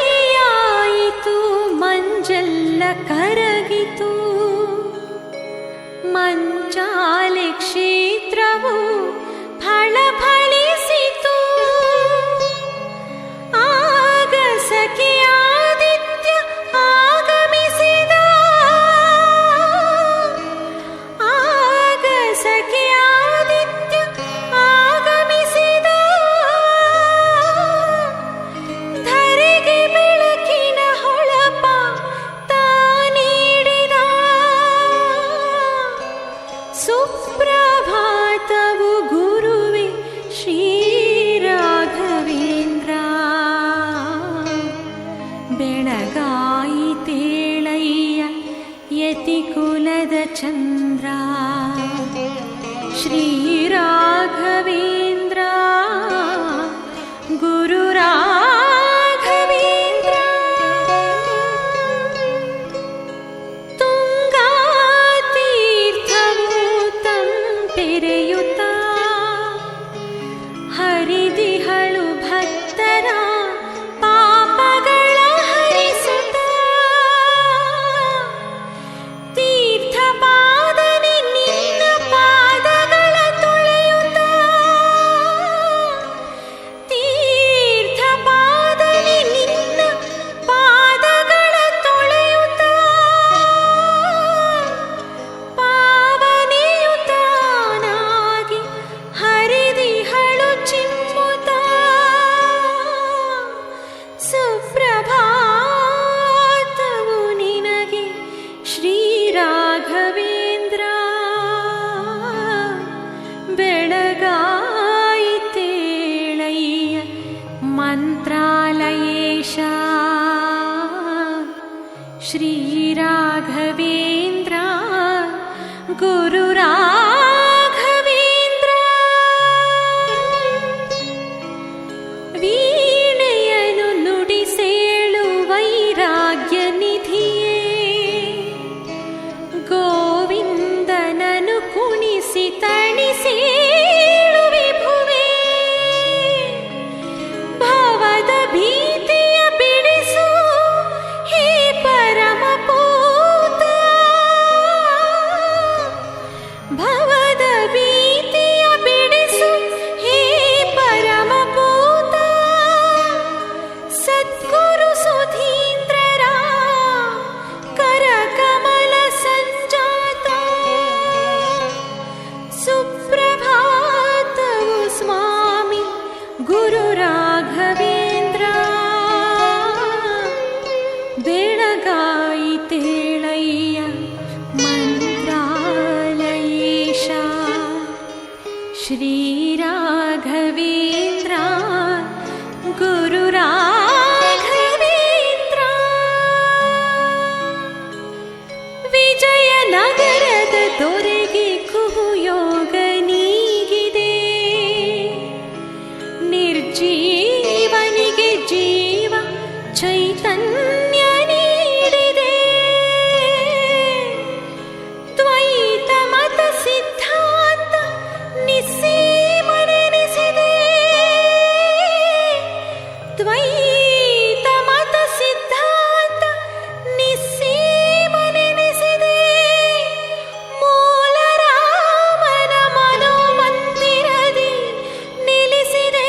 ಮುಂಜಾನೆಯಾಯಿತು, ಮಂಜೆಲ್ಲ ಕರಗಿತು, ಮಂಚಾಲೆ ಕ್ಷೇತ್ರವು ಫಳಫಳಿಸಿತು. ಆಗ ಸಖಿಯಾದಿತ್ಯ ಆಗಮಿಸಿದ, ಆಗ ಸಖಿಯಾದಿತ್ಯ ಆಗಮಿಸಿದ. ಧರೆಗೆ ಬೆಳಕಿನ ಹೊಳಪ ತಾನೀಡಿದ. ಸುಪ್ರಭಾತವು ಗುರುವೆ ಶ್ರೀ ರಾಘವೇಂದ್ರ. ಬೆಳಗಾಯಿತೇಳಯ್ಯ ಯತಿಕುಲದ ಚಂದ್ರ. ಶ್ರೀ ರಾಘವೇಂದ್ರ ಗುರು ರಾಘವೇಂದ್ರ. ತುಂಗಾತೀರ್ಥವು ತಂಪೆರೆಯುತ್ತ ಹರಿದಿಹಳು ಭಕ್ತರ ಪಾಪಗಳ ಹರಿಸುತ್ತ. ತೀರ್ಥಪಾದನೆ ನಿನ್ನ ಪಾದಗಳ ತೊಳೆಯುತ್ತ, ತೀರ್ಥಪಾದನೆ ನಿನ್ನ ಪಾದಗಳ ತೊಳೆಯುತ್ತ. ಪಾವನೆಯುತಾನಾಗಿ ಹರಿದಿಹಳು ಚಿಮ್ಮುತ್ತ. ಸುಪ್ರಭಾತವು ನಿನಗೆ ಶ್ರೀ ರಾಘವೇಂದ್ರ. ಬೆಳಗಾಯಿತೇಳಯ್ಯ ಮಂತ್ರಾಲಯೇಶ. ಶ್ರೀ ರಾಘವೇಂದ್ರ ಗುರು ರಾಘವೇಂದ್ರ. ವೀಣೆಯನು ನುಡಿಸೇಳು ವೈರಾಗ್ಯ ನಿಧಿಯೇ. ಗೋವಿಂದನನು ಕುಣಿಸಿ ತಣಿಸೇಳು ವಿಭುವೇ. ಭವದ ಭೀತಿಯ ಬಿಡಿಸು ಹೇ ಪರಮಪೂತ. ಭವದ ಭೀತಿಯ ಬಿಡಿಸು ಹೇ ಪರಮಪೂತ. ಸದ್ಗುರು ಸುಧೀಂದ್ರರ ಕರಕಮಲ ಸಂಜಾತ. ಸುಪ್ರಭಾತವು ಸ್ವಾಮಿ ಗುರು ರಾಘವೇಂದ್ರ. ಬೆಳಗಾಯಿತೇಳಯ್ಯ ಮಂತ್ರಾಲಯೇಶ. ಶ್ರೀ ರಾಘವೇಂದ್ರ ಗುರು ರಾಘವೇಂದ್ರ. ವಿಜಯನಗರದ ದೊರೆಗೆ ಕುಹುಯೋಗ ನೀಗಿದೆ. ನಿರ್ಜೀವನಿಗೆ ಜೀವ ಚೈತನ್ಯ ನೀಡಿದೆ. ದ್ವೈತ ಮತ ಸಿದ್ಧಾಂತ ನಿಸ್ಸೀಮನೆನಿಸಿದೆ. ದ್ವೈತ ಮತ ಸಿದ್ಧಾಂತ ನಿಸ್ಸೀಮನೆನಿಸಿದೆ. ಮೂಲ ರಾಮನ ಮನೋಮಂದಿರದಿ ನಿಲ್ಲಿಸಿದೆ.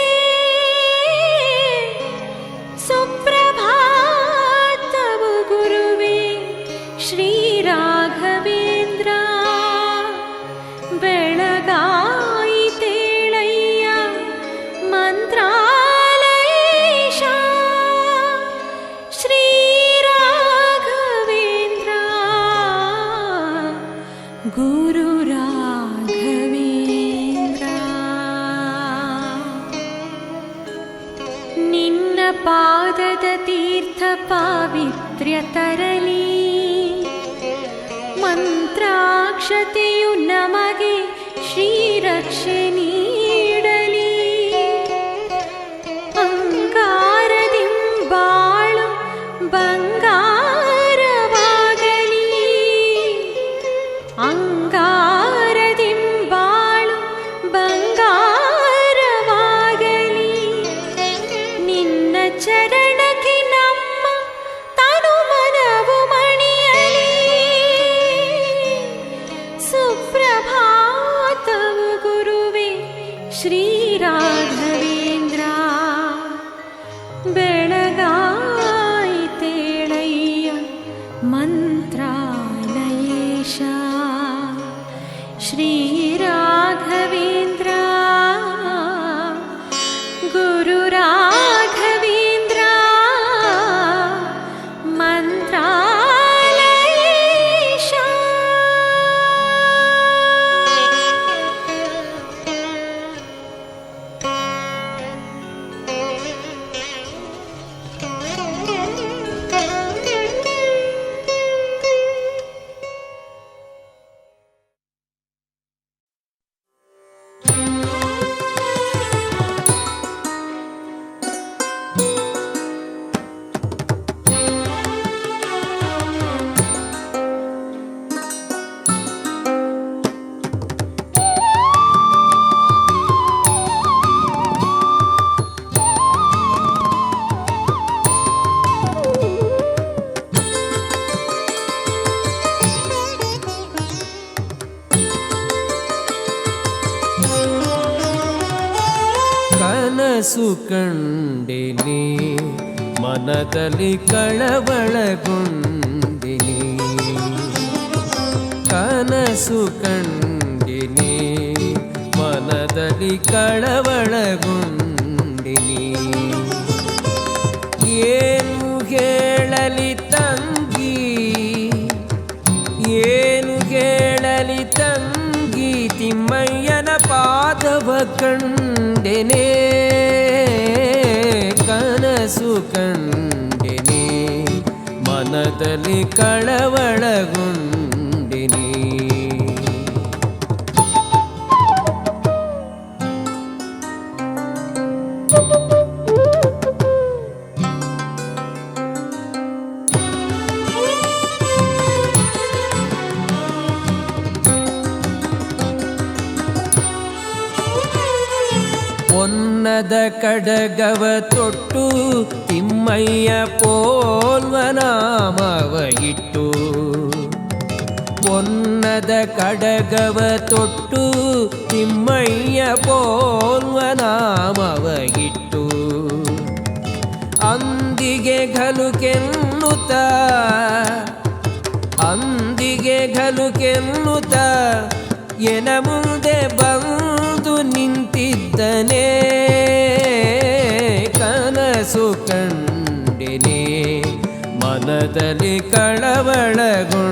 ಸುಪ್ರಭಾತವು ಗುರುವೇ ಶ್ರೀ ರಾಘವೇಂದ್ರ. ಬೆಳಗಾಯಿತೇಳಯ್ಯ ಮಂತ್ರಾಲಯೇಶ. ಶ್ರೀ ರಾಘವೇಂದ್ರ ಗುರು ರಾಘವೇಂದ್ರ. ನಿನ್ನ ಪಾದದ ತೀರ್ಥ ಪಾವಿತ್ರ್ಯ ತರಲಿ. ಮಂತ್ರಾಕ್ಷತೆಯು ನಮಗೆ ಶ್ರೀರಕ್ಷೆ ನೀಡಲಿ. ಅಂಗಾರ ಶ್ರೀರಾಘವೇಂದ್ರ ಬೆಳಗಾಯಿತೇಳಯ್ಯ ಮಂತ್ರಾಲಯೇಶ ಶ್ರೀರಾಘವೇಂದ್ರ ಗುರು ರಾಘವೇಂದ್ರ ಮಂತ್ರಾಲಯೇಶ. ಕನಸು ಕಂಡಿನಿ ಮನದಲ್ಲಿ ಕಳವಳಗೊಂಡಿನಿ, ಕನಸು ಕಂಡಿನಿ ಮನದಲ್ಲಿ ಕಳವಳಗೊಂಡಿನಿ. ಏನು ಹೇಳಲಿ ತಂಗಿ, ಏನು ಹೇಳಲಿ ತಂಗಿ, ತಿಮ್ಮಯ್ಯನ ಪಾದವ ಕಂಡೆನೆ, ಕನಸು ಕಂಡೆನೆ ಮನದಲ್ಲಿ ಕಳವಳಗೊಂಡೆನೆ. ಪೊನ್ನದ ಕಡಗವ ತೊಟ್ಟು ತಿಮ್ಮಯ್ಯ ಪೋಲ್ವ ನಾಮವ ಇಟ್ಟು, ಪೊನ್ನದ ಕಡಗವ ತೊಟ್ಟು ತಿಮ್ಮಯ್ಯ ಪೋಲ್ವ ನಾಮವ ಇಟ್ಟು, ಅಂದಿಗೆ ಘಲುಕೆನ್ನುತ್ತ, ಅಂದಿಗೆ ಘಲುಕೆನ್ನುತ್ತ ಎನ ಮುಂದೆ ಬಂದು ನಿಂತಿದ್ದನೆ, ಕನಸು ಕಂಡೆನೆ ಮನದಲ್ಲಿ ಕಳವಳಗೊಂಡೆನೆ.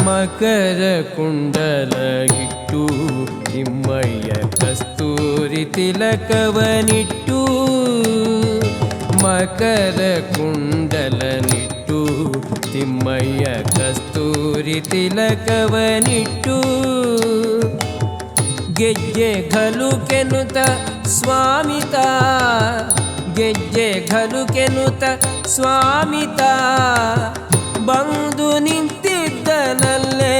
ಮಕರ ಕುಂಡಲ ಇಟ್ಟು ತಿಮ್ಮಯ್ಯ ಕಸ್ತೂರಿ ತಿಲಕವನಿಟ್ಟು, ಮಕರ ಕುಂಡಲನಿಟ್ಟು ತಿಮ್ಮಯ್ಯ ಕಸ್ತೂರಿ ತಿಲಕವನಿಟ್ಟು, ಗೆಜ್ಜೆ ಘಲುಕೆನುತ ಸ್ವಾಮಿತ, ಗೆಜ್ಜೆ ಘಲುಕೆನುತ ಸ್ವಾಮಿತ ಬಂದು ನಿಂತಿದ್ದನಲ್ಲೇ,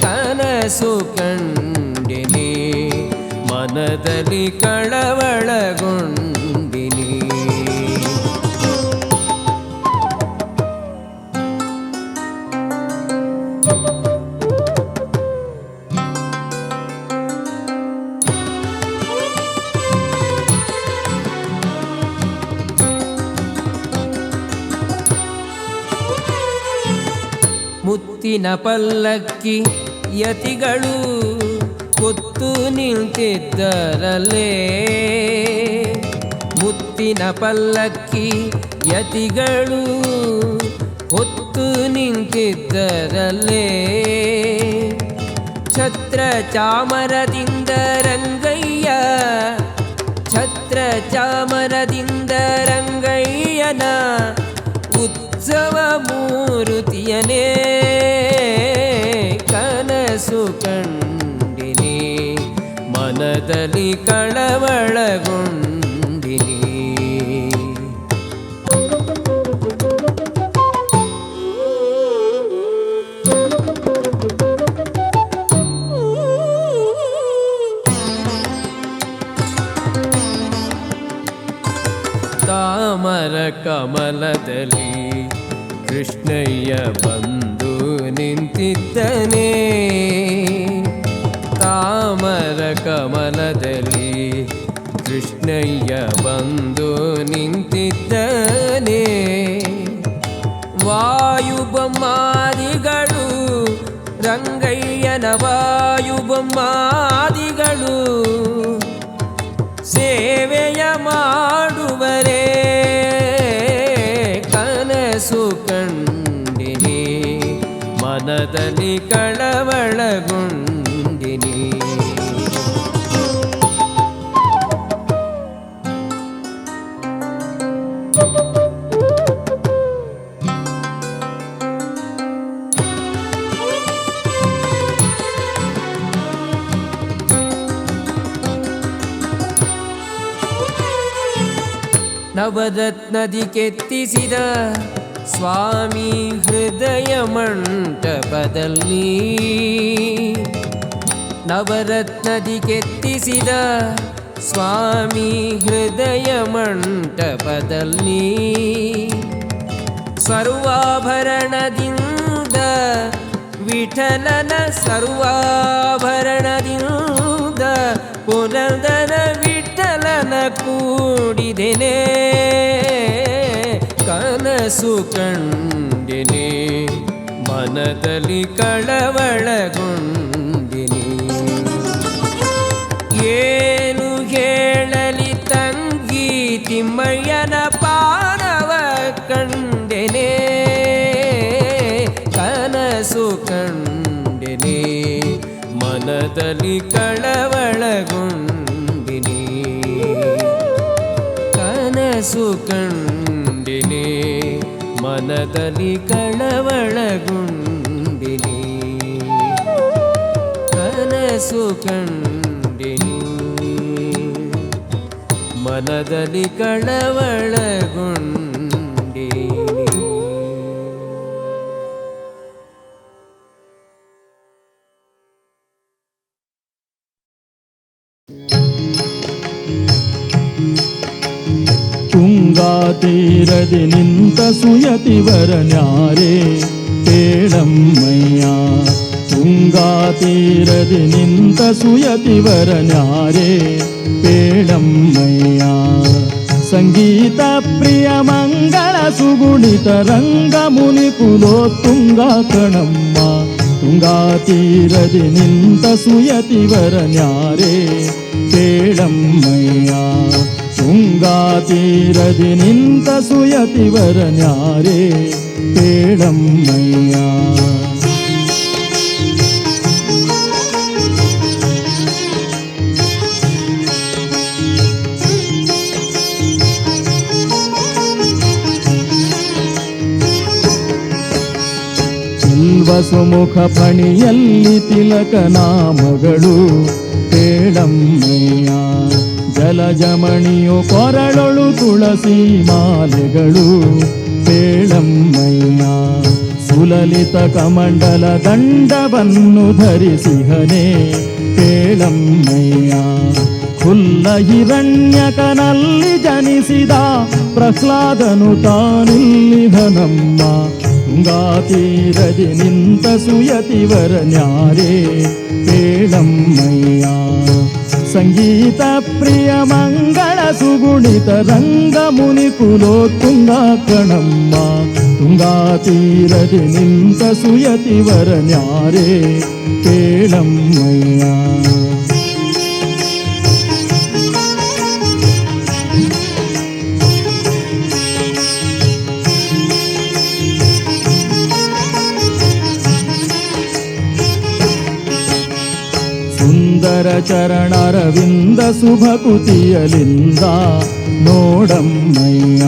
ಕನಸು ಕಂಡಿನಿ ಮನದಲ್ಲಿ ಕಳವಳಗೊಂಡಿನಿ. ಮುತ್ತಿನ ಪಲ್ಲಕ್ಕಿ ಯತಿಗಳು ಹೊತ್ತು ನಿಂತಿದ್ದರಲ್ಲೇ, ಮುತ್ತಿನ ಪಲ್ಲಕ್ಕಿ ಯತಿಗಳು ಹೊತ್ತು ನಿಂತಿದ್ದರಲ್ಲೇ, ಛತ್ರ ಚಾಮರದಿಂದ ರಂಗಯ್ಯ, ಛತ್ರ ಚಾಮರದಿಂದ ರಂಗಯ್ಯನ ಉತ್ಸವ ಮೂರುತಿಯನೇ, ಕನಸು ಕಂಡಿನಿ ಮನದಲ್ಲಿ ಕಳವಳಗೊಂಡಿನಿ. ತಾಮರ ಕಮಲದಲ್ಲಿ ಕೃಷ್ಣಯ್ಯ ಬಂದು ನಿಂತಿದ್ದನೇ. ತಾಮರ ಕಮಲದಲ್ಲಿ ಕೃಷ್ಣಯ್ಯ ಬಂದು ನಿಂತಿದ್ದನೇ. ವಾಯುಬೊಮ್ಮಾದಿಗಳು ರಂಗಯ್ಯನ ವಾಯುಬೊಮ್ಮಾದಿಗಳು ಸೇವೆಯ ಮಾಡುವರೇ. ಕನಸು ಕಂಡಿನಿ ಮನದಲ್ಲಿ ಕಳವಳಗೊಂಡಿನಿ. ನವರತ್ನದಿ ಕೆತ್ತಿಸಿದ ಸ್ವಾಮಿ ಹೃದಯ ಮಂಟಪದಲ್ಲಿ, ನವರತ್ನದಿ ಕೆತ್ತಿಸಿದ ಸ್ವಾಮಿ ಹೃದಯ ಮಂಟಪದಲ್ಲಿ, ಸರ್ವಾಭರಣದಿಂದ ವಿಠಲನ ಸರ್ವಾಭರಣದಿಂದ ಪುರಂದರ ವಿಠಲನ ಕೂಡಿದೆನೆ. ಕನಸು ಕಂಡಿನಿ ಮನದಲ್ಲಿ ಕಳವಳಗೊಂಡಿನಿ. ಏನು ಹೇಳಲಿ ತಂಗಿ ತಿಮ್ಮಯ್ಯನ ಪಾನವ ಕಂಡೆನೆ. ಕನಸು ಕಂಡೆನೆ ಮನದಲ್ಲಿ ಕಳವಳಗೊಂಡಿನಿ. ಕನಸು ಕಂಡೆನೆ ಮನದಲ್ಲಿ ಕಳವಳಗೊಂಡಿನಿ. ಕನಸು ಕಂಡೆನಿ ಮನದಲ್ಲಿ ಕಳವಳಗೊಂಡಿನಿ. ತುಂಗಾ ತೀರದಿ ನಿಂತ ಸುಯತಿವರನ್ಯಾರೇ ಕೇಳಮ್ಮಯ್ಯ. ತುಂಗಾ ತೀರದಿ ನಿಂತ ಸುಯತಿವರನ್ಯಾರೇ ಕೇಳಮ್ಮಯ್ಯ. ಸಂಗೀತ ಪ್ರಿಯ ಮಂಗಳ ಸುಗುಣಿತ ರಂಗ ಮುನಿ ಕುಲೋತ್ತುಂಗ ಕಣಮ್ಮ. ತುಂಗಾ ತೀರದಿ ನಿಂತ ಸುಯತಿವರನ್ಯಾರೇ ಕೇಳಮ್ಮಯ್ಯ. ತುಂಗಾ ತೀರದಿ ನಿಂತ ಸುಯತಿವರನ್ಯಾರೇ ಕೇಳಮ್ಮಯ್ಯ. ಸುಮುಖ ಫಣಿಯಲ್ಲಿ ತಿಲಕನ ಮಗಳು ಕೇಳಮ್ಮಯ್ಯ. ಜಲಜಮಣಿಯು ಕೊರಳೊಳು ತುಳಸಿ ಮಾಲೆಗಳು ಕೇಳಮ್ಮಯ್ಯ. ಸುಲಲಿತ ಕಮಂಡಲ ದಂಡವನ್ನು ಧರಿಸಿಹನೆ ಕೇಳಮ್ಮಯ್ಯ. ಖುಲ್ಲ ಹಿರಣ್ಯಕನಲ್ಲಿ ಜನಿಸಿದ ಪ್ರಹ್ಲಾದನು ತಾನಿಲ್ಲಿಹನಮ್ಮ. ತುಂಗಾ ತೀರದಿ ನಿಂತ ಸುಯತಿವರನ್ಯಾರೇ ಕೇಳಮ್ಮಯ್ಯ. ಸಂಗೀತ ಪ್ರಿಯ ಮಂಗಳ ಸುಗುಣಿತ ರಂಗ ಮುನಿ ಕುಲೋತ್ತುಂಗ ಕಣಮ್ಮ. ತುಂಗಾ ತೀರದಿ ನಿಂತ ಸುಯತಿವರನ್ಯಾರೇ ಕೇಳಮ್ಮಯ್ಯ. ಸುಂದರ ಚರಣರವಿಂದ ಶುಭಕುತಿಯಲಿಂದ ನೋಡಮ್ಮಯ್ಯ.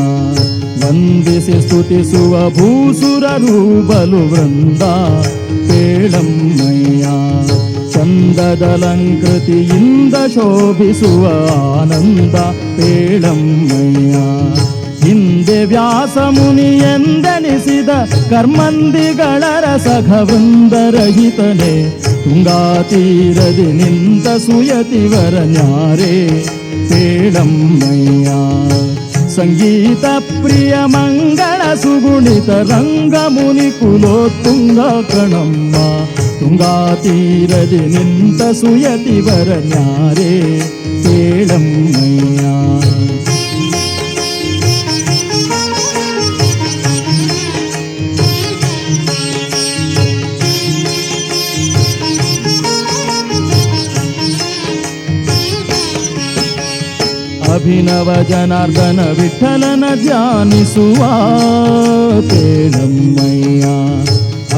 ವಂದಿಸಿ ಸ್ತುತಿಸುವ ಭೂಸುರರು ಬಲು ವೃಂದ ಕೇಳಮ್ಮಯ್ಯ. ಚಂದದಲಂಕೃತಿಯಿಂದ ಶೋಭಿಸುವ ಆನಂದ ಕೇಳಮ್ಮಯ್ಯ. ಹಿಂದೆ ವ್ಯಾಸ ಮುನಿ ಎಂದೆನಿಸಿದ ಕರ್ಮಂದಿಗಳ ರಸಘವೃಂದರಹಿತನೆ. ತುಂಗಾ ತೀರದಿ ನಿಂತ ಸುಯತಿವರನ್ಯಾರೇ ಪೇಳಮ್ಮಯ್ಯ. ಸಂಗೀತ ಪ್ರಿಯ ಮಂಗಳ ಸುಗುಣಿತ ರಂಗಮುನಿ ಕುಲೋತ್ತುಂಗ ಕಣಮ್ಮ. ತುಂಗಾ ತೀರದಿ ನಿಂತ ಸುಯತಿವರ ನ್ಯಾರೇ ಪೇಳಮ್ಮಯ್ಯ. ಅಭಿನವ ಜನಾರ್ದನ ವಿಠಲನ ಧ್ಯಾನಿಸುವ ಪೇಳಮ್ಮಯ್ಯ.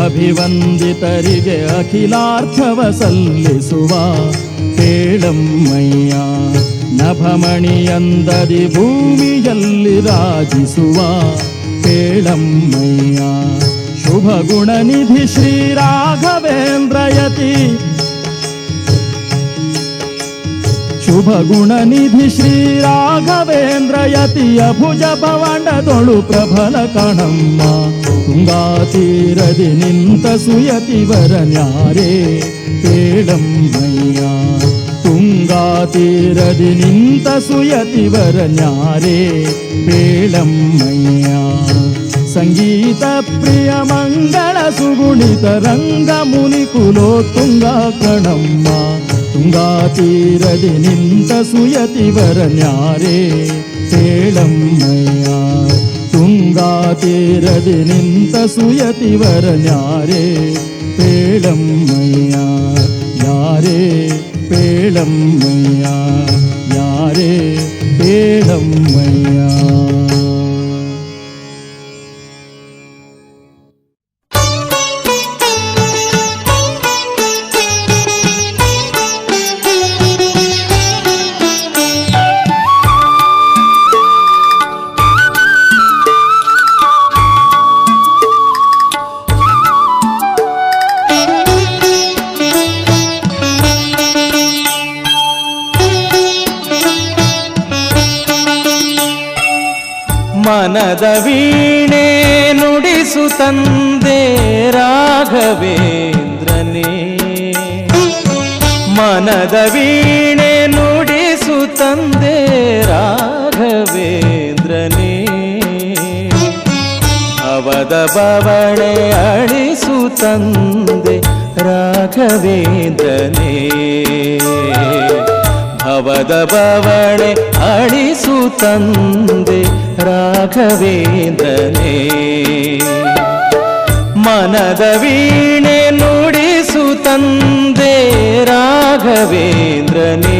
ಅಭಿವಂದಿತರಿಗೆ ಅಖಿಲಾರ್ಥವ ಸಲ್ಲಿಸುವ ಪೇಳಮ್ಮಯ್ಯ. ನಭಮಣಿಯಂದದಿ ಭೂಮಿಯಲ್ಲಿ ರಾಜಿಸುವ ಪೇಳಮ್ಮಯ್ಯ. ಶುಭ ಗುಣನಿಧಿ ಶ್ರೀ ರಾಘವೇಂದ್ರಯತಿ. ಶುಭ ಗುಣನಿಧಿ ಶ್ರೀ ರಾಘವೇಂದ್ರಯತಿಯ ಭುಜ ಭವಂಡದೊಳು ಪ್ರಬಲ ಕಣಮ್ಮ. ತುಂಗಾ ತೀರದಿ ನಿಂತ ಸುಯತಿವರ ನ್ಯಾರೇ ಪೇಳಮ್ಮಯ್ಯ. ತುಂಗಾ ತೀರದಿ ನಿಂತ ಸುಯತಿವರ ನ್ಯಾರೇ ಪೇಳಮ್ಮಯ್ಯ. ಸಂಗೀತ ಪ್ರಿಯ ಮಂಗಳ ಸುಗುಣಿತ ರಂಗಮುನಿ ಕುಲೋತ್ತುಂಗ ಕಣಮ್ಮ. ತುಂಗಾ ತೀರದಿ ನಿಂತ ಸುಯತಿವರ ನ್ಯಾರೇ ಪೇಳಮ್ಮಯ್ಯ. ತುಂಗಾ ತೀರದಿ ನಿಂತ ಸುಯತಿವರ ನ್ಯಾರೇ ಪೇಳಮ್ಮಯ್ಯ. ಯಾರೇ ಪೇಳಮ್ಮಯ್ಯ. ಯಾರೇ ಪೇಳಮ್ಮಯ್ಯ. ಮನದ ವೀಣೆ ನುಡಿಸು ತಂದೆ ರಾಘವೇಂದ್ರನೇ. ಮನದ ವೀಣೆ ನುಡಿಸು ತಂದೆ ರಾಘವೇಂದ್ರನೇ. ಅವದ ಬವಣೆ ಅಳಿಸು ತಂದೆ ರಾಘವೇಂದ್ರನೇ. ಭವದ ಬವಣೆ ಅಳಿಸು ತಂದೆ ರಾಘವೇಂದ್ರನೇ. ಮನದ ವೀಣೆ ನುಡಿಸು ತಂದೆ ರಾಘವೇಂದ್ರನೇ.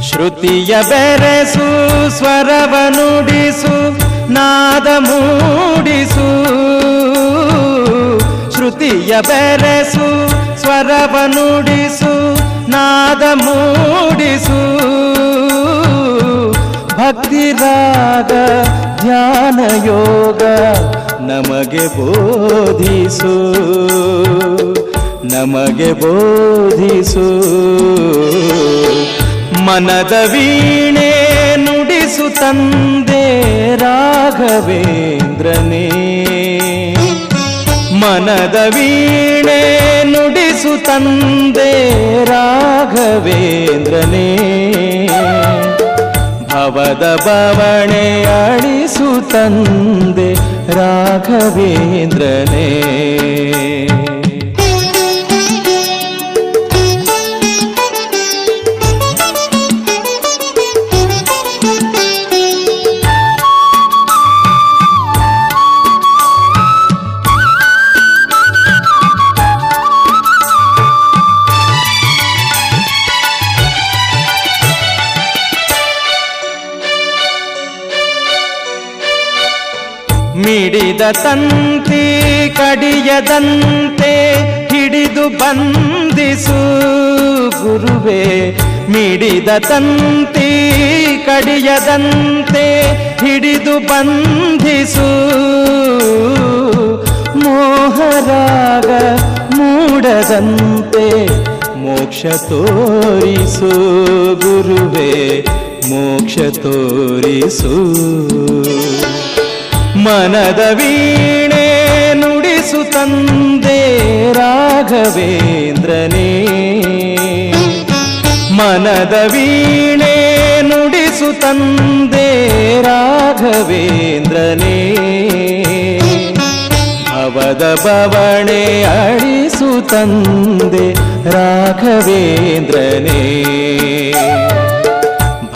ಶ್ರುತಿಯ ಬೆರೆಸು ಸ್ವರವ ನುಡಿಸು ನಾದ ಮೂಡಿಸು. ಶ್ರುತಿಯ ಬೆರೆಸು ಸ್ವರವ ನುಡಿಸು ನಾದ ಮೂಡಿಸು. ಭಕ್ತಿ ರಾಗ ಧ್ಯಾನ ಯೋಗ ನಮಗೆ ಬೋಧಿಸು. ನಮಗೆ ಬೋಧಿಸು. ಮನದ ವೀಣೆ ನುಡಿಸು ತಂದೆ ರಾಘವೇಂದ್ರನೇ. ಮನದ ವೀಣೆ ನುಡಿಸು ತಂದೆ ರಾಘವೇಂದ್ರನೇ. ಭವದ ಬವಣೆ ಅಳಿಸು ತಂದೆ ರಾಘವೇಂದ್ರನೇ. ಮಿಡಿದ ತಂತಿ ಕಡಿಯದಂತೆ ಹಿಡಿದು ಬಂಧಿಸು ಗುರುವೇ. ಮಿಡಿದ ತಂತಿ ಕಡಿಯದಂತೆ ಹಿಡಿದು ಬಂಧಿಸು ಮೋಹರಾಗ ಮೂಡದಂತೆ ಮೋಕ್ಷ ತೋರಿಸು ಗುರುವೇ ಮೋಕ್ಷ ತೋರಿಸು ಮನದ ವೀಣೆ ನುಡಿಸು ತಂದೆ ರಾಘವೇಂದ್ರನೇ ಮನದ ವೀಣೆ ನುಡಿಸು ತಂದೆ ರಾಘವೇಂದ್ರನೇ ಭವದ ಬವಣೆ ಅಳಿಸು ತಂದೆ ರಾಘವೇಂದ್ರನೇ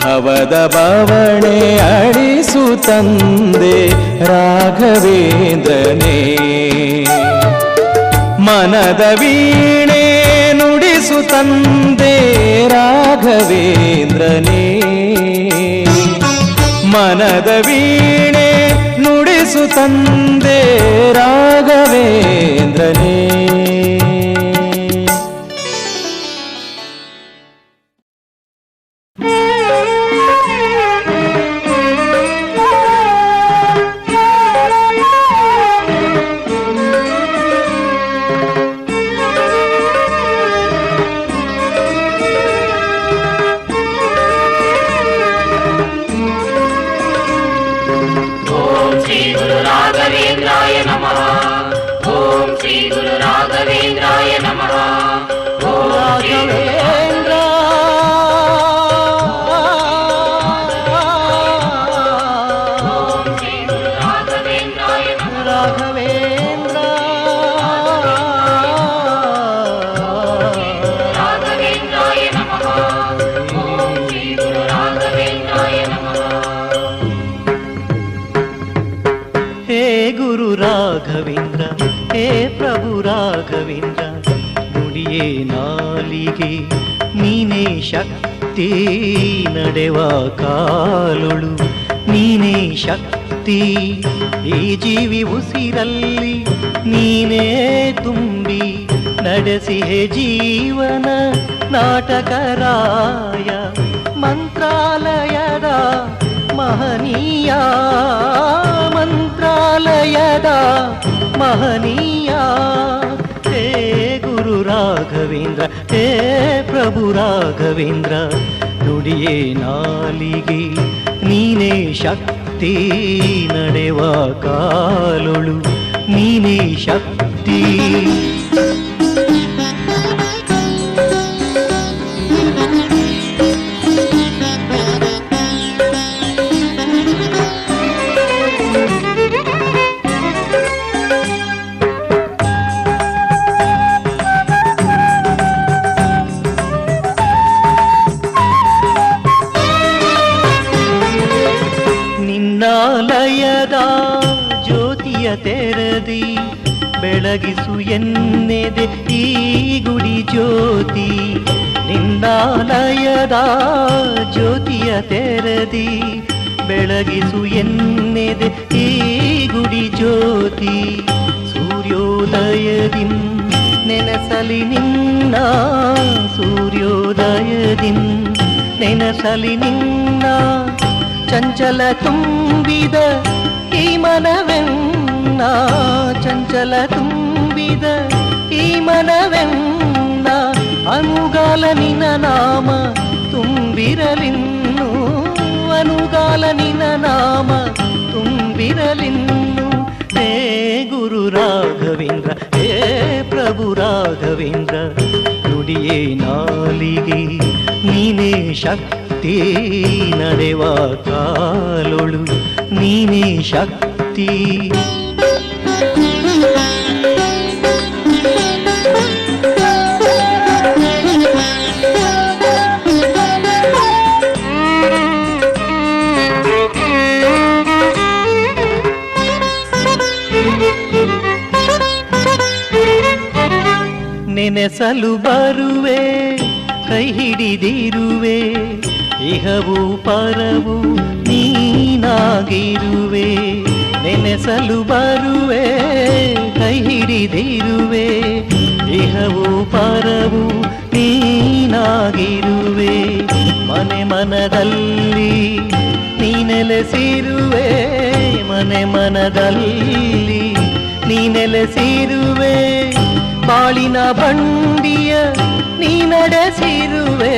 ಭವದ ಬವಣೆ ಅಳಿಸು ತಂದೆ ರಾಘವೇಂದ್ರನೇ ಮನದ ವೀಣೆ ನುಡಿಸು ತಂದೆ ರಾಘವೇಂದ್ರನೇ ಮನದ ವೀಣೆ ನುಡಿಸು ತಂದೆ ರಾಘವೇಂದ್ರನೇ ರಾಘವೇಂದ್ರ ಹೇ ಪ್ರಭು ರಾಘವೇಂದ್ರ ನುಡಿಯೇ ನಾಲಿಗೆ ನೀನೇ ಶಕ್ತಿ ನಡೆವ ಕಾಲೊಳು ನೀನೇ ಶಕ್ತಿ ಈ ಜೀವಿ ಉಸಿರಲ್ಲಿ ನೀನೇ ತುಂಬಿ ನಡೆಸಿಹೆ ಜೀವನ ನಾಟಕರಾಯ ಮಂತ್ರಾಲಯದ ಮಹನೀಯ ಮಂತ್ರಾಲಯದ ಮಹನೀಯ ಹೇ ಗುರು ರಾಘವೇಂದ್ರ ಹೇ ಪ್ರಭು ರಾಘವೇಂದ್ರ ನುಡಿಯೇ ನಾಲಿಗೆ ನೀನೇ ಶಕ್ತಿ ನಡೆವ ಕಾಲೊಳು ನೀನೇ ಶಕ್ತಿ ನಿನ್ನಾಲಯದ ಜ್ಯೋತಿಯ ತೆರೆದಿ ಬೆಳಗಿಸು ಎನ್ನೆದೆ ಈ ಗುಡಿ ಜ್ಯೋತಿ ನಿನ್ನಾಲಯದ ಜ್ಯೋತಿಯ ತೆರೆದಿ ಬೆಳಗಿಸು ಎನ್ನೆದೆ ಈ ಗುಡಿ ಜ್ಯೋತಿ ಸೂರ್ಯೋದಯದಿಂ ನೆನೆಸಲಿ ನಿನ್ನ ಸೂರ್ಯೋದಯದಿಂ ನೆನೆಸಲಿ ನಿನ್ನ ಚಂಚಲ ತುಂಬಿದ ಈ ಮನವೆನ್ನ ಚಂಚಲ ತುಂಬಿದ ಈ ಮನವೆನ್ನ ಅನುಗಾಲ ನಿನ ನಾಮ ತುಂಬಿರಲಿನ್ನು ಅನುಗಾಲ ನಿನ ನಾಮ ತುಂಬಿರಲಿನ್ನು ಹೇ ಗುರು ರಾಘವೇಂದ್ರ ಹೇ ಪ್ರಭು ರಾಘವೇಂದ್ರ ನುಡಿಯೇ ನಾಲಿಗೆ ನೀನೇ ಶಕ್ತಿ ನಡೆವ ಕಾಲೊಳು ನೀನೇ ಶಕ್ತಿ ನೆನೆಸಲು ಬರುವೆ ಕೈ ಹಿಡಿದಿರುವೆ ಇಹವು ಪರವು ನೀನಾಗಿರುವೆ ನೆನೆಸಲು ಬರುವೆ ಕೈ ಹಿಡಿದಿರುವೆ ಇಹವು ಪರವು ನೀನಾಗಿರುವೆ ಮನೆ ಮನದಲ್ಲಿ ನೀನೆ ನೆಲೆಸಿರುವೆ ಮನೆ ಮನದಲ್ಲಿ ನೀ ನೆಲೆಸಿರುವೆ ಬಾಳಿನ ಬಂಡಿಯ ನೀ ನಡೆಸಿರುವೆ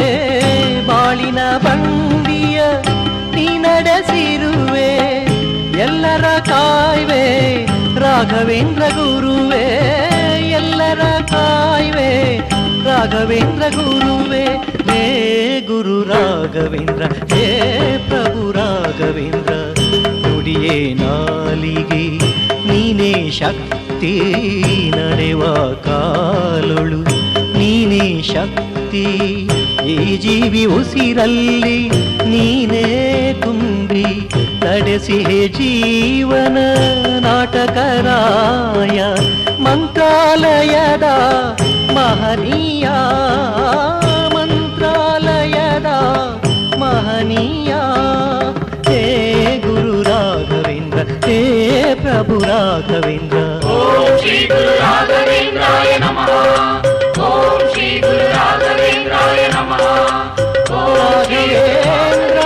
ಬಾಳಿನ ಬಂಡಿಯ ನೀ ನಡೆಸಿರುವೆ ಎಲ್ಲರ ಕಾಯ್ವೆ ರಾಘವೇಂದ್ರ ಗುರುವೇ ಎಲ್ಲರ ಕಾಯ್ವೆ ರಾಘವೇಂದ್ರ ಗುರುವೇ ಹೇ ಗುರು ರಾಘವೇಂದ್ರ ಹೇ ಪ್ರಭು ರಾಘವೇಂದ್ರ ನುಡಿಯೇ ನಾಲಿಗೆ ನೀನೇ ಶಕ್ತಿ ನಡೆವ ಕಾಲೊಳು ನೀನೇ ಶಕ್ತಿ ಈ ಜೀವಿ ಉಸಿರಲ್ಲಿ ನೀನೇ ತುಂಬಿ ನಡೆಸಿ ಜೀವನ ನಾಟಕರಾಯ ಮಂತ್ರಾಲಯದ ಮಹನೀಯ ಮಂತ್ರಾಲಯದ ಮಹನೀಯ ಹೇ ಗುರು ರಾಘವೇಂದ್ರ ಹೇ ಪ್ರಭು ರಾಘವೇಂದ್ರ ಓಂ ಶ್ರೀ ಗುರು ರಾಘವೇಂದ್ರಾಯ ನಮಃ ಓಂ ಶ್ರೀ ಗುರು ರಾಘವೇಂದ್ರಾಯ ನಮಃ ಓಂ ಶ್ರೀ ರಾಘವೇಂದ್ರ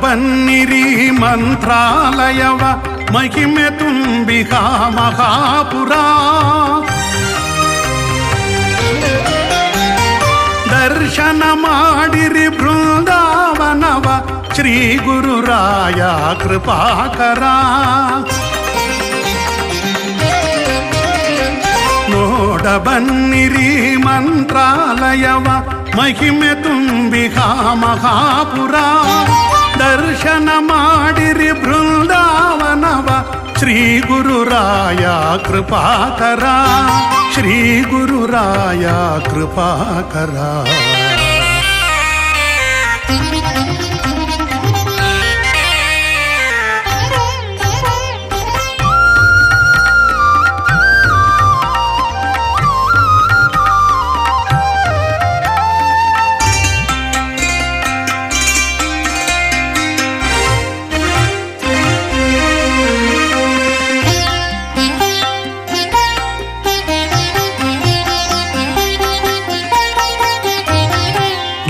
ಬನ್ನಿರಿ ಮಂತ್ರಾಲಯವ ಮಹಿಮೆ ತುಂಬಿಹ ಮಹಾಪುರ. ದರ್ಶನ ಮಾಡಿರಿ ಬೃಂದಾವನವ ಶ್ರೀ ಗುರುರಾಯ ಕೃಪಾಕರ. ನೋಡ ಬನ್ನಿರಿ ಮಂತ್ರಾಲಯವ ಮಹಿಮೆ ತುಂಬಿಹ ಮಹಾಪುರ. ದರ್ಶನ ಮಾಡಿರಿ ಬೃಂದಾವನವ ಶ್ರೀ ಗುರುರಾಯ ಕೃಪಾಕರ. ಶ್ರೀ ಗುರುರಾಯ ಕೃಪಾಕರ.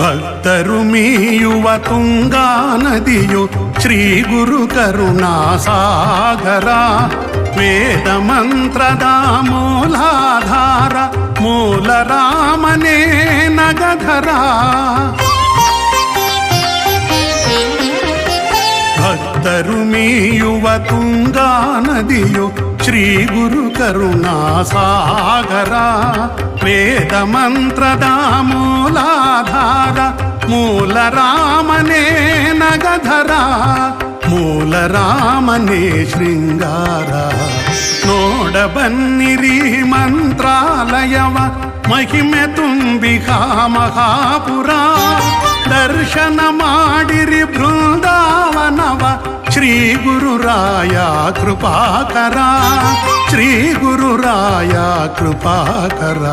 ಭಕ್ತರು ಮೀಯುವ ತುಂಗಾ ನದಿಯು ಶ್ರೀ ಗುರು ಕರುಣಾ ಸಾಗರ. ವೇದ ಮಂತ್ರದ ಮೂಲಾಧಾರ ಮೂಲ ರಾಮನೇ ನಗಧರ. ಭಕ್ತರು ಮೀಯುವ ತುಂಗಾ ನದಿಯು ಶ್ರೀ ಗುರು ಕರುಣಾ ಸಾಗರ. ವೇದ ಮಂತ್ರದ ಮೂಲಾಧಾರ ಮೂಲ ರಾಮನೇ ನಗಧರ. ಮೂಲ ರಾಮನೇ ಶೃಂಗಾರ. ನೋಡ ಬನ್ನಿರಿ ಮಂತ್ರಾಲಯವ ಮಹಿಮೆ ತುಂಬಿಹ ಮಹಾಪುರ. ದರ್ಶನ ಮಾಡಿರಿ ಬೃಂದಾವನವ ಶ್ರೀ ಗುರುರಾಯ ಕೃಪಾಕರ. ಶ್ರೀ ಗುರುರಾಯ ಕೃಪಾಕರ.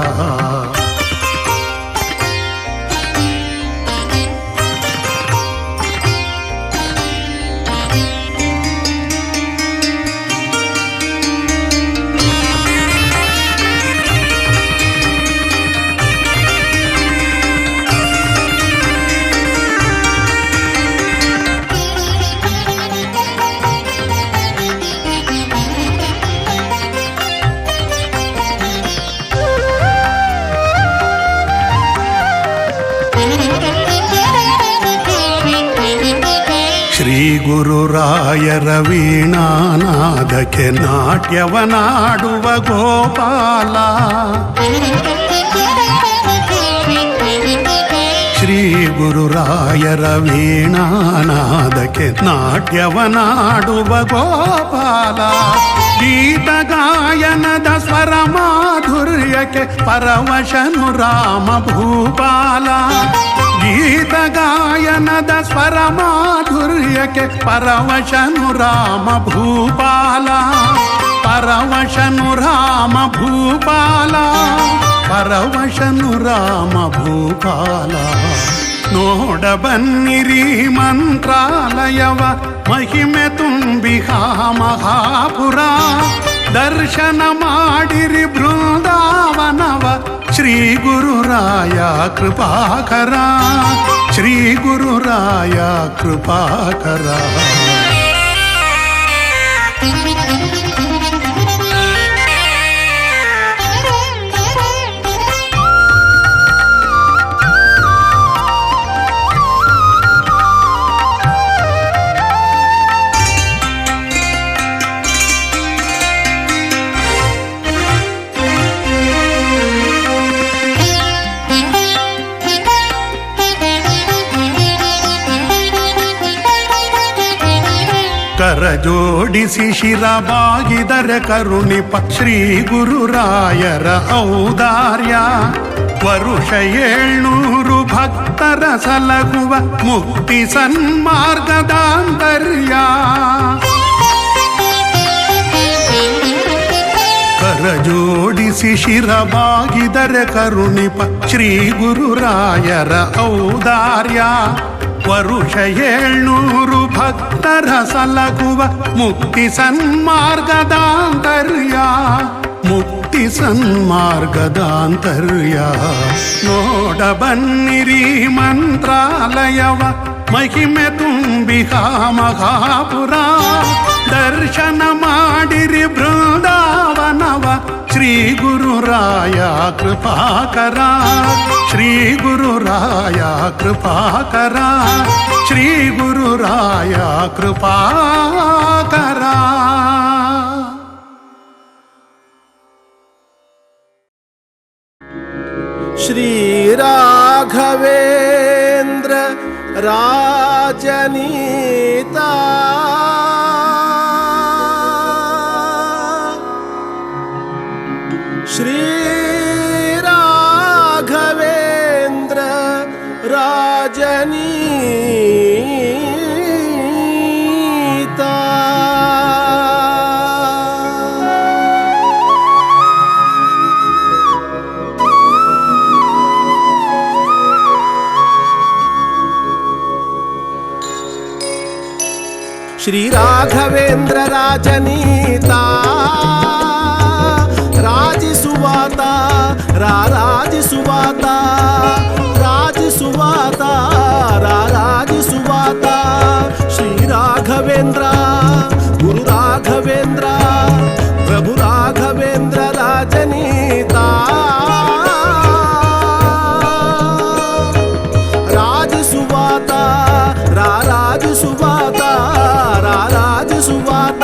ಶ್ರೀ ಗುರುರಾಯರ ವೀಣಾನಾದಕ್ಕೆ ನಾಟ್ಯವನಾಡುವ ಗೋಪಾಲ. ಶ್ರೀ ಗುರುರಾಯರ ವೀಣಾನಾದಕ್ಕೆ ನಾಟ್ಯವನಾಡುವ ಗೋಪಾಲ. ಗೀತ ಗಾಯನದ ಸ್ವರ ಮಾಧುರ್ಯಕ್ಕೆ ಪರವಶನು ರಾಮ ಭೂಪಾಲ. ಗೀತ ಗಾಯನದ ಸ್ವರ ಮಾಧುರ್ಯಕ್ಕೆ ಪರವಶನು ರಾಮ ಭೂಪಾಲ. ಪರವಶನು ರಾಮ ಭೂಪಾಲ. ಪರವಶನು ರಾಮ ಭೂಪಾಲ. ನೋಡ ಬನ್ನಿರಿ ಮಂತ್ರಾಲಯವ ಮಹಿಮೆ ತುಂಬಿಹ ಮಹಾಪುರ. ದರ್ಶನ ಮಾಡಿರಿ ಬೃಂದಾವನವ ಶ್ರೀ ಗುರುರಾಯ ಕೃಪಾಕರ. ಶ್ರೀ ಗುರುರಾಯ ಕೃಪಾಕರ. ಕರ ಜೋಡಿಸಿ ಶಿರ ಬಾಗಿದರೆ ಕರುಣಿಪ ಶ್ರೀ ಗುರುರಾಯರ ಔದಾರ್ಯ. ವರುಷ 700 ಭಕ್ತರ ಸಲಗುವ ಮುಕ್ತಿ ಸನ್ಮಾರ್ಗದಾಂತರ್ಯ. ಕರ ಜೋಡಿಸಿ ಶಿರ ಬಾಗಿದರೆ ಕರುಣಿಪ ಶ್ರೀ ಗುರುರಾಯರ ಔದಾರ್ಯ. ವರುಷ 700 ಭಕ್ತರ ಸಲಗುವ ಮುಕ್ತಿ ಸನ್ಮಾರ್ಗದಾಂತರ್ಯ. ಮುಕ್ತಿ ಸನ್ಮಾರ್ಗದಾಂತರ್ಯ. ನೋಡ ಬನ್ನಿರಿ ಮಂತ್ರಾಲಯವ ಮಹಿಮೆ ತುಂಬಿಹ ಮಹಾಪುರ ದರ್ಶನ ಮಾಡಿರಿ ಬೃಂದಾವನವ ಶ್ರೀ ಗುರುರಾಯ ಕೃಪಾಕರ ಶ್ರೀ ಗುರುರಾಯ ಕೃಪಾಕರ ಶ್ರೀ ಗುರುರಾಯ ಕೃಪಾಕರ. ಶ್ರೀ ರಾಘವೇಂದ್ರ ರಾಜನೀತಾ ಶ್ರೀ ರಾಘವೇಂದ್ರ ರಾಜನೀತಾ ಶ್ರೀ ರಾಘವೇಂದ್ರ ರಾಜನೀತಾ ರಾಜಿಸುವಾತ ರಾರಾಜಿಸುವಾತ ರಾಜಿಸುವಾತ ರಾರಾಜಿಸುವಾತ ಶ್ರೀ ರಾಘವೇಂದ್ರ ಗುರು ರಾಘವೇಂದ್ರ ಪ್ರಭು ರಾಘವೇಂದ್ರ ರಾಜನೀತಾ ರಾಜಿಸುವಾತ ರಾರಾಜಿಸುವಾತ ರಾರಾಜಿಸುವಾತ.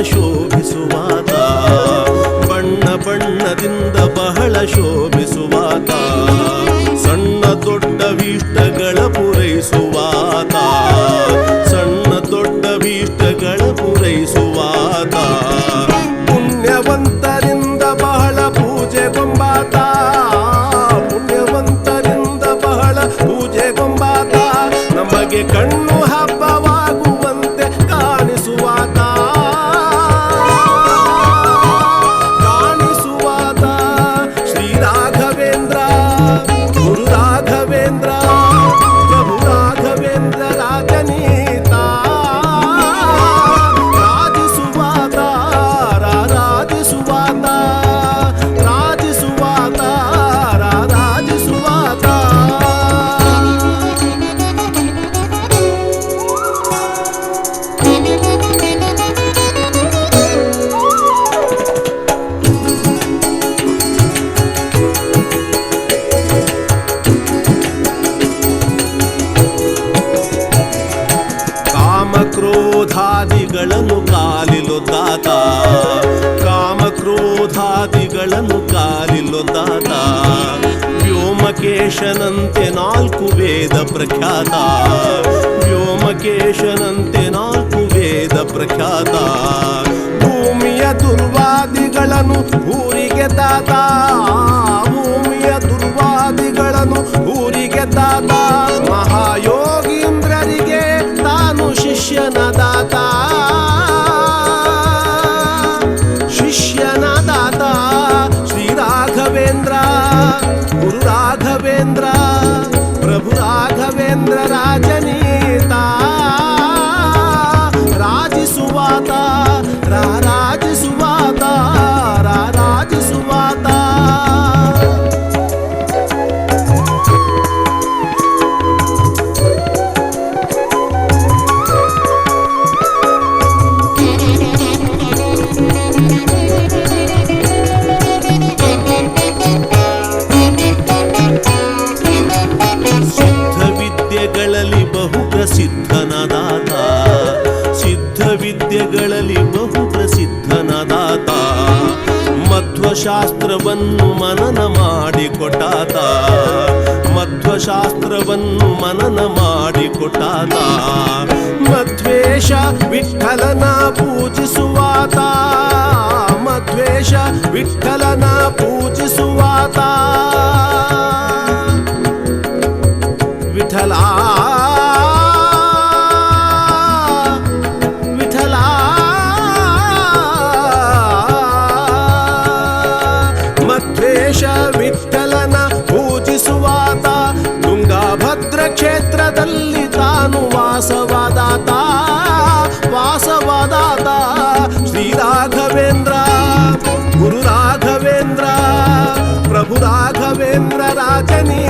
ಶೋಭಿಸುವಾತ ಬಣ್ಣ ಬಣ್ಣದಿಂದ ಬಹಳ ಶೋಭಿಸುವಾತ ಸಣ್ಣ ದೊಡ್ಡ ಭೀಷ್ಟಗಳ ಪೂರೈಸುವಾತ ಸಣ್ಣ ದೊಡ್ಡ ಭೀಷ್ಟಗಳ ಪೂರೈಸುವಾತ ಪುಣ್ಯವಂತರಿಂದ ಬಹಳ ಪೂಜೆಗೊಂಬಾತ ಪುಣ್ಯವಂತರಿಂದ ಬಹಳ ಪೂಜೆಗೊಂಬಾತ ನಮಗೆ ಕಣ್ಣು ಹಬ್ಬವಾಗುವಂತೆ ಕಾಣಿಸುವಾತ ಕಾಮಕ್ರೋಧಾದಿಗಳನ್ನು ಕಾಲಿಲೊದ್ದಾತ ಕಾಮಕ್ರೋಧಾದಿಗಳನ್ನು ಕಾಲಿಲೊದ್ದಾತ ವ್ಯೋಮಕೇಶನಂತೆ ನಾಲ್ಕು ವೇದ ಪ್ರಖ್ಯಾತ ವ್ಯೋಮಕೇಶನಂತೆ ನಾಲ್ಕು ವೇದ ಪ್ರಖ್ಯಾತ ಭೂಮಿಯ ದುರ್ವಾದಿಗಳನ್ನು ಊರಿಗೆ ದಾತ ಭೂಮಿಯ ದುರ್ವಾದಿಗಳನ್ನು ಊರಿಗೆ ದಾತ ಮಹಾಯೋಗೀಂದ್ರರಿಗೆ ತಾನು ಶಿಷ್ಯನ ದಾತ ಶಿಷ್ಯನ ದಾತ ಶ್ರೀ ರಾಘವೇಂದ್ರ ಗುರು ರಾಘವೇಂದ್ರ ಪ್ರಭು ರಾಘವೇಂದ್ರ ರಾಜನೀತಾ ರಾಜಿಸುವಾತ ರಾರಾಜಿಸುವಾತ ರಾರಾಜಿಸುವಾತ. ಸಿದ್ಧವಿದ್ಯೆಗಳಲ್ಲಿ ಬಹು ಪ್ರಸಿದ್ಧನದಾತ ಸಿದ್ಧವಿದ್ಯೆಗಳಲ್ಲಿ ಬಹು ಪ್ರಸಿದ್ಧನದಾತ ಮಧ್ವಶಾಸ್ತ್ರವನ್ನು ಮನನ ಮಾಡಿಕೊಟ್ಟಾತ ಮಧ್ವಶಾಸ್ತ್ರವನ್ನು ಮನನ ಮಾಡಿಕೊಟ್ಟಾತ ಮಧ್ವೇಶ ವಿಠಲನ ಪೂಜಿಸುವಾತ ಮಧ್ವೇಶ ವಿಠಲನ ಪೂಜಿಸುವಾತ ವಿಠಲ ವಿಠಲ ಮಧ್ವೇಶ ಹೃದಯದಲ್ಲಿ ತಾನು ವಾಸವಾದಾತ ವಾಸವಾದಾತ ಶ್ರೀ ರಾಘವೇಂದ್ರ ಗುರು ರಾಘವೇಂದ್ರ ಪ್ರಭು ರಾಘವೇಂದ್ರ ರಾಜನೇ